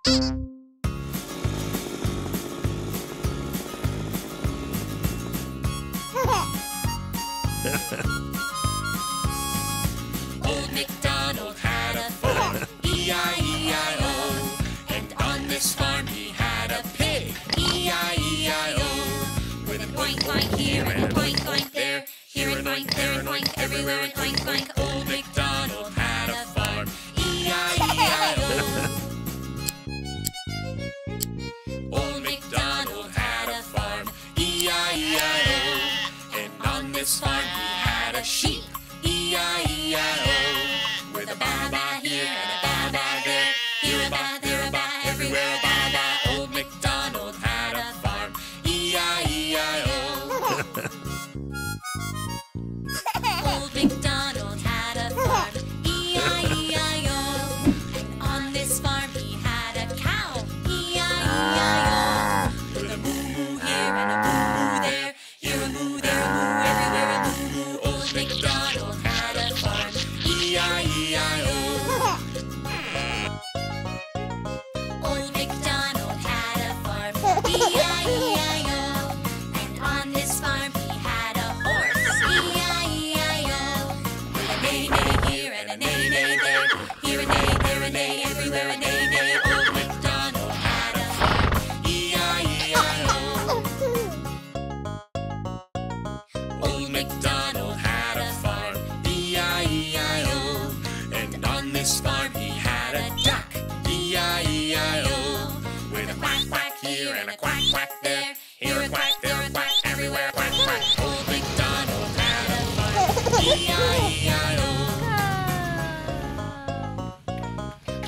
Old MacDonald had a farm, E-I-E-I-O. And on this farm he had a pig, E-I-E-I-O. With a boink boink here and a boink boink there, here and boink, there and boink, everywhere and boink boink. Old MacDonald had a farm, E-I-E-I-O. Old MacDonald had a farm, E-I-E-I-O. And on this farm he had a sheep, E-I-E-I-O. With a ba-ba here and a ba-ba there, here a ba, there a ba, everywhere a ba-ba. Old MacDonald had a farm, E-I-E-I-O. Old MacDonald had a farm, E-I-E-I-O. And on this farm he had a cow, E-I-E-I-O. With a moo-moo here and a moo-moo there, here a moo, there a moo, everywhere a moo-moo. Old MacDonald had a farm, E-I-E-I-O. Old MacDonald had a farm, E-I-E-I-O. And on this farm he had a horse, E-I-E-I-O. With a neigh-neigh here and a neigh-neigh there, here a neigh, there a neigh, everywhere a neigh-neigh. Old MacDonald had a farm, E-I-E-I-O. Old MacDonald had a farm, E-I-E-I-O. And on this farm he had a duck, E-I-E-I-O. With a quack quack here and a quack quack there, here a quack, there a quack, everywhere a quack quack. Old MacDonald had a farm, E-I-E-I-O.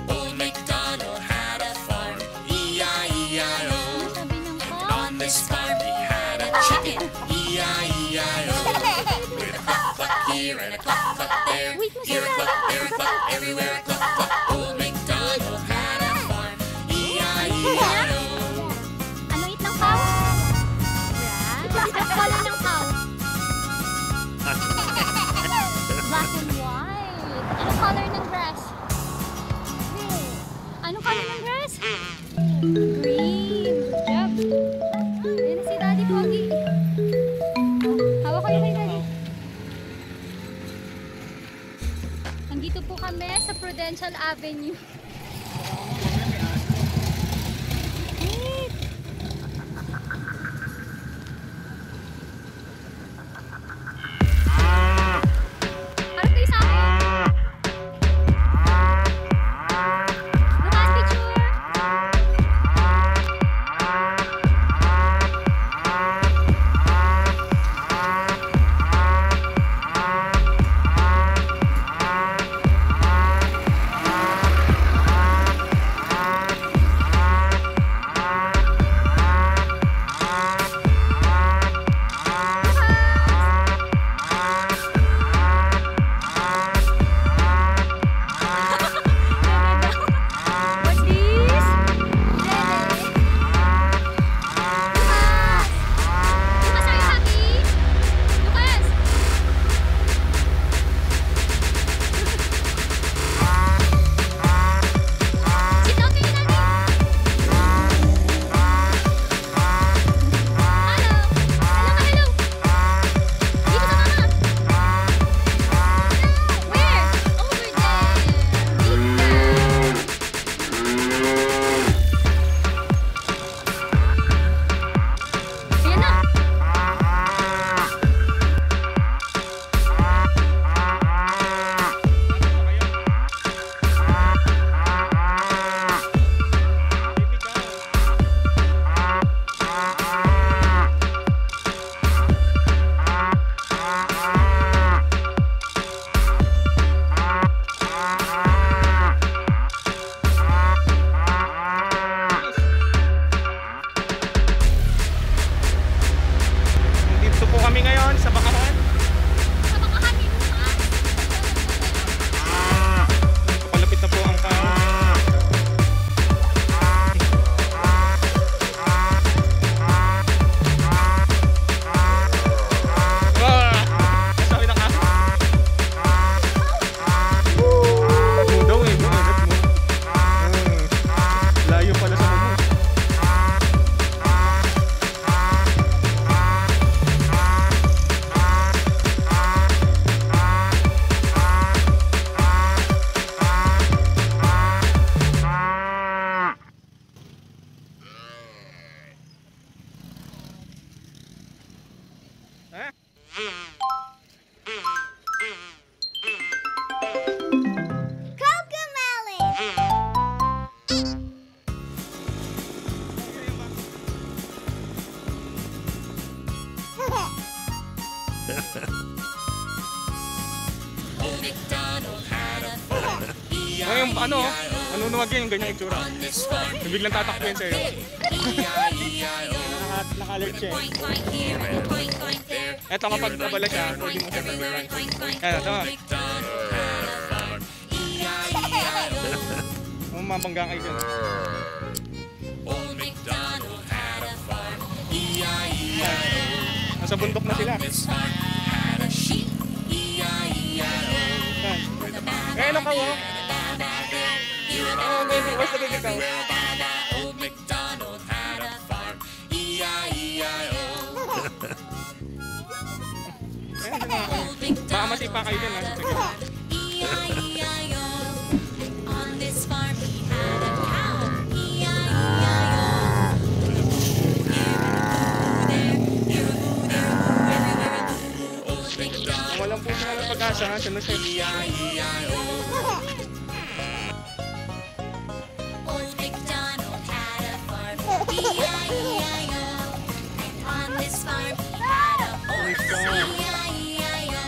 Old MacDonald had a farm, E-I-E-I-O. And on this farm he had a chicken, E-I-E-I-O. With a cluck cluck here and a cluck cluck there, here a cluck, there a cluck, everywhere a cluck cluck. Old MacDonald had a farm, E-I-E-I-O. Ano eat ng cow? Grass? Ang color ng cow? Black and white. Anong color ng grass? Anong color ng grass? Green. Good job. Ayan na si Daddy Pogi. Hawak ko yung kay Daddy. Nandito po kami sa Prudential Avenue. Harap kayo sa akin. Bukas picture. ano, manunuwag yung ganyan itsura. Biglang tatakbuhin sa'yo. Naka-alert siya eh. Eto kapag nabala siya, pwede mo siya tabiran. Ayan, ito. Mamabangga kayo dyan. Old MacDonald had a farm. Nasa bundok na sila. Had a sheep. Ayan. Eh, ano ka, oh? Oh, baby, basta baby ka. Old MacDonald had a farm. E-I-E-I-O. Ayan, baka masipa kayo dyan, ha? Sige. E-I-E-I-O. On this farm he had a cow. E-I-E-I-O. Old MacDonald Walang puso nga ng pag-asa, ha? Siya na siya. E-I-E-I-O. Old MacDonald had a farm. E-I-E-I-O. And on this farm he had a horse. E-I-E-I-O.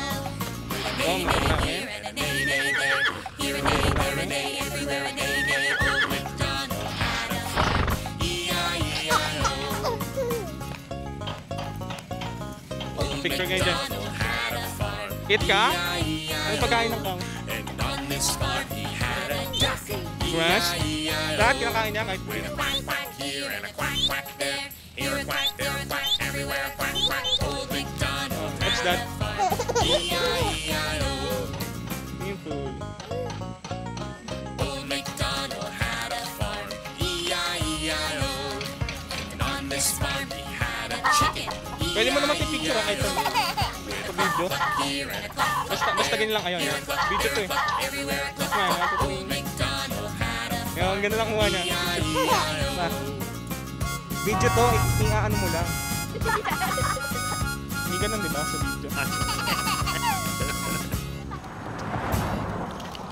Oh, malaki. Here and a neigh, neigh, there. Here a neigh, there a neigh, everywhere a neigh, neigh. Old MacDonald had a farm. E-I-E-I-O. Old Picture kayo dyan. MacDonald had a farm. Eat ka? E-I-E-I-O. Ano pagkain ng kang? And on this farm he had a duck. Grass? E-I-E-I-O. Lahat kinakain niya kahit With a quack quack here and a quack quack there. Here a quack, there a quack, everywhere a quack quack. Old MacDonald What's had that? a farm. E-I-E-I-O. Yung food. Old MacDonald had a farm. E-I-E-I-O. And on this farm he had a chicken. Pwede mo naman i-picture kahit sa video. Here and a quack, Basta ganyan lang kayo. Video to eh. everywhere a Mas quack. nga, Old MacDonald had a farm. yung ganda lang mukha niya. E-I-E-I-O. Ah. Video to, i-ano mo lang. Hindi ganun, di ba? Sa video.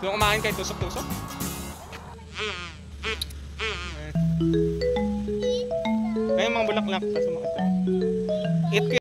Doon kumain kayo, tusok-tusok. Ayun mga bulaklak. Eat ko